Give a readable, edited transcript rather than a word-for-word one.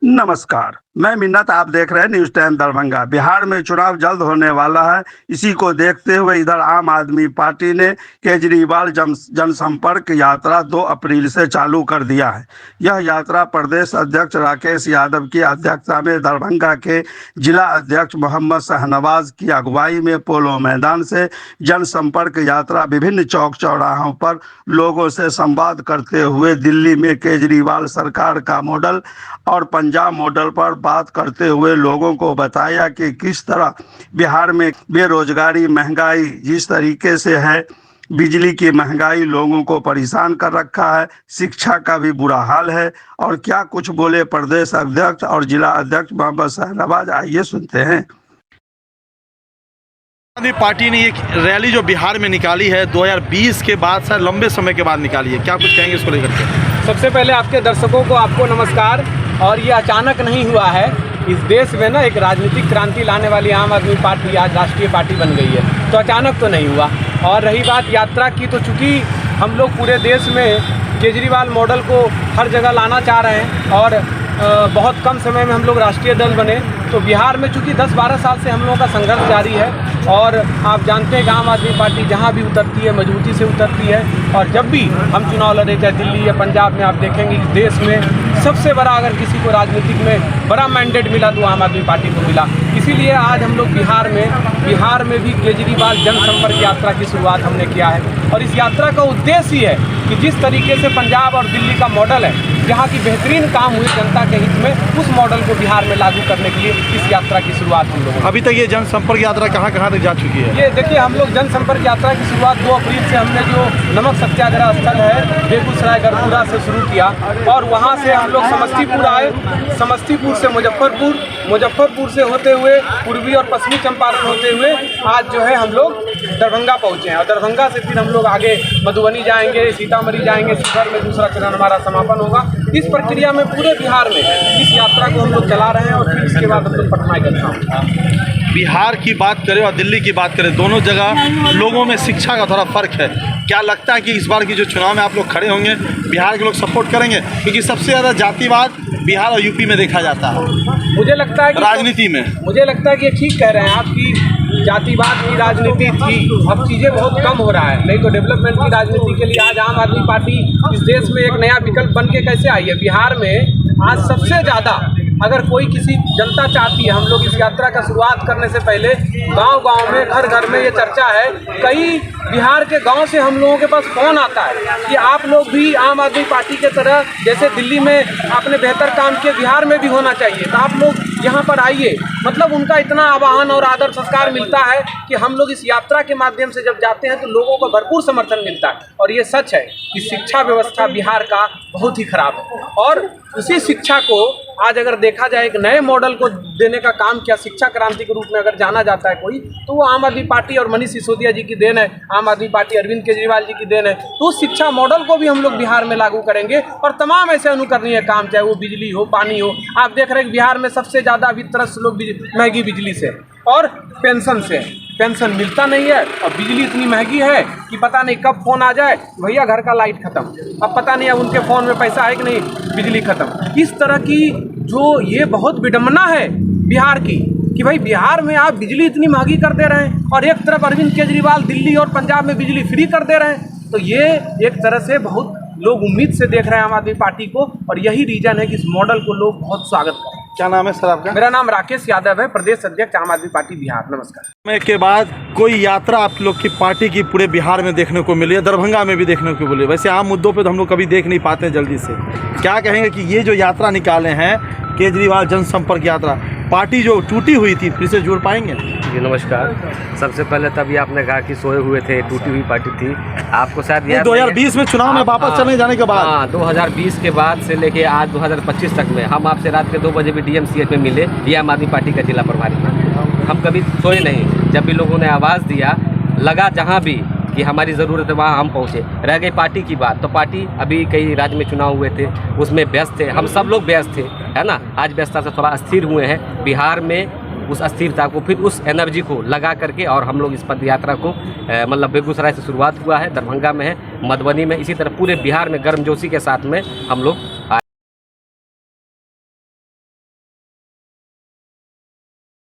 नमस्कार, मैं मिन्नत। आप देख रहे हैं न्यूज टाइम दरभंगा। बिहार में चुनाव जल्द होने वाला है। इसी को देखते हुए इधर आम आदमी पार्टी ने केजरीवाल जनसंपर्क यात्रा 2 अप्रैल से चालू कर दिया है। यह यात्रा प्रदेश अध्यक्ष राकेश यादव की अध्यक्षता में दरभंगा के जिला अध्यक्ष मोहम्मद शाहनवाज की अगुवाई में पोलो मैदान से जनसंपर्क यात्रा विभिन्न चौक चौराहों पर लोगों से संवाद करते हुए दिल्ली में केजरीवाल सरकार का मॉडल और पंजाब मॉडल पर बात करते हुए लोगों को बताया कि किस तरह बिहार में बेरोजगारी, महंगाई जिस तरीके से है, बिजली की महंगाई लोगों को परेशान कर रखा है, शिक्षा का भी बुरा हाल है। और क्या कुछ बोले प्रदेश अध्यक्ष और जिला अध्यक्ष मोहम्मद शाहनवाज, आइए सुनते हैं। आदमी पार्टी ने एक रैली जो बिहार में निकाली है 2020 के बाद, सर लंबे समय के बाद निकाली है, क्या कुछ कहेंगे इसको लेकर के? सबसे पहले आपके दर्शकों को आपको नमस्कार। और ये अचानक नहीं हुआ है। इस देश में ना एक राजनीतिक क्रांति लाने वाली आम आदमी पार्टी आज राष्ट्रीय पार्टी बन गई है, तो अचानक तो नहीं हुआ। और रही बात यात्रा की, तो चूँकि हम लोग पूरे देश में केजरीवाल मॉडल को हर जगह लाना चाह रहे हैं और बहुत कम समय में हम लोग राष्ट्रीय दल बने, तो बिहार में चूँकि 10-12 साल से हम लोगों का संघर्ष जारी है। और आप जानते हैं कि आम आदमी पार्टी जहाँ भी उतरती है मजबूती से उतरती है। और जब भी हम चुनाव लड़े, चाहे दिल्ली या पंजाब में, आप देखेंगे इस देश में सबसे बड़ा अगर किसी को राजनीतिक में बड़ा मैंडेट मिला तो आम आदमी पार्टी को मिला। इसीलिए आज हम लोग बिहार में भी केजरीवाल जनसंपर्क यात्रा की शुरुआत हमने किया है। और इस यात्रा का उद्देश्य ही है कि जिस तरीके से पंजाब और दिल्ली का मॉडल है, जहाँ की बेहतरीन काम हुई जनता के हित में, उस मॉडल को बिहार में लागू करने के लिए इस यात्रा की शुरुआत हम लोगों ने। अभी तक ये जनसंपर्क यात्रा कहाँ कहाँ तक जा चुकी है? ये देखिए, हम लोग जनसंपर्क यात्रा की शुरुआत 2 अप्रैल से हमने जो नमक सत्याग्रह स्थल है बेगूसराय गढ़पुरा से शुरू किया। और वहाँ से हम लोग समस्तीपुर आए, समस्तीपुर से मुजफ्फरपुर से होते हुए पूर्वी और पश्चिमी चंपारण होते हुए आज जो है हम लोग दरभंगा पहुँचे हैं। और दरभंगा से फिर हम लोग आगे मधुबनी जाएंगे, सीतामढ़ी जाएंगे, शिवहर में दूसरा चरण हमारा समापन होगा। इस प्रक्रिया में पूरे बिहार में इस यात्रा को हम लोग चला रहे हैं और फिर इसके बाद हम लोग पटना गए। बिहार की बात करें और दिल्ली की बात करें, दोनों जगह लोगों में शिक्षा का थोड़ा फर्क है। क्या लगता है कि इस बार की जो चुनाव में आप लोग खड़े होंगे, बिहार के लोग सपोर्ट करेंगे? क्योंकि सबसे ज़्यादा जातिवाद बिहार और यूपी में देखा जाता है। मुझे लगता है कि राजनीति में मुझे लगता है कि ठीक कह रहे हैं आप कि जातिवाद की राजनीति थी, अब चीज़ें बहुत कम हो रहा है। नहीं तो डेवलपमेंट की राजनीति के लिए आज आम आदमी पार्टी इस देश में एक नया विकल्प बन के कैसे आई है। बिहार में आज सबसे ज़्यादा अगर कोई किसी जनता चाहती है, हम लोग इस यात्रा का शुरुआत करने से पहले गांव-गांव में, घर-घर में ये चर्चा है। कई बिहार के गांव से हम लोगों के पास फ़ोन आता है कि आप लोग भी आम आदमी पार्टी के तरह, जैसे दिल्ली में आपने बेहतर काम किया, बिहार में भी होना चाहिए, तो आप लोग यहाँ पर आइए। मतलब उनका इतना आह्वान और आदर सत्कार मिलता है कि हम लोग इस यात्रा के माध्यम से जब जाते हैं तो लोगों को भरपूर समर्थन मिलता है। और ये सच है कि शिक्षा व्यवस्था बिहार का बहुत ही खराब है। और उसी शिक्षा को आज अगर देखा जाए, एक नए मॉडल को देने का काम किया, शिक्षा क्रांति के रूप में अगर जाना जाता है कोई, तो वो आम आदमी पार्टी और मनीष सिसोदिया जी की देन है, आम आदमी पार्टी अरविंद केजरीवाल जी की देन है। तो उस शिक्षा मॉडल को भी हम लोग बिहार में लागू करेंगे और तमाम ऐसे अनुकरणीय काम, चाहे वो बिजली हो, पानी हो। आप देख रहे हैं कि बिहार में सबसे ज़्यादा अभी त्रस्त लोग महंगी बिजली से और पेंशन से। पेंशन मिलता नहीं है और बिजली इतनी महंगी है कि पता नहीं कब फ़ोन आ जाए, भैया घर का लाइट ख़त्म। अब पता नहीं अब उनके फ़ोन में पैसा है कि नहीं, बिजली ख़त्म। इस तरह की जो ये बहुत विडम्बना है बिहार की कि भाई बिहार में आप बिजली इतनी महंगी कर दे रहे हैं और एक तरफ अरविंद केजरीवाल दिल्ली और पंजाब में बिजली फ्री कर दे रहे हैं। तो ये एक तरह से बहुत लोग उम्मीद से देख रहे हैं आम आदमी पार्टी को, और यही रीज़न है कि इस मॉडल को लोग बहुत स्वागत कर रहे हैं। क्या नाम है सर आपका? मेरा नाम राकेश यादव है, प्रदेश अध्यक्ष आम आदमी पार्टी बिहार। नमस्कार। के बाद कोई यात्रा आप लोग की पार्टी की पूरे बिहार में देखने को मिली है, दरभंगा में भी देखने को मिली है। वैसे आम मुद्दों पे तो हम लोग कभी देख नहीं पाते हैं जल्दी से। क्या कहेंगे कि ये जो यात्रा निकाले हैं केजरीवाल जनसंपर्क यात्रा, पार्टी जो टूटी हुई थी फिर से जुड़ पाएंगे? जी नमस्कार। सबसे पहले तभी आपने कहा कि सोए हुए थे, टूटी हुई पार्टी थी। आपको शायद याद 2020 में चुनाव में वापस चले जाने के बाद, हाँ 2020 के बाद से लेके आज 2025 तक में हम आपसे रात के 2 बजे भी DMCH में मिले। ये आम आदमी पार्टी का जिला प्रभारी। हम कभी सोए नहीं। जब भी लोगों ने आवाज़ दिया, लगा जहाँ भी कि हमारी ज़रूरत है वहाँ हम पहुँचे। रह गई पार्टी की बात, तो पार्टी अभी कई राज्य में चुनाव हुए थे, उसमें व्यस्त थे, हम सब लोग व्यस्त थे, है ना। आज व्यस्तता से थोड़ा अस्थिर हुए हैं बिहार में। उस अस्थिरता को, फिर उस एनर्जी को लगा करके और हम लोग इस पद यात्रा को मतलब बेगूसराय से शुरुआत हुआ है, दरभंगा में है, मधुबनी में, इसी तरह पूरे बिहार में गर्मजोशी के साथ में हम लोग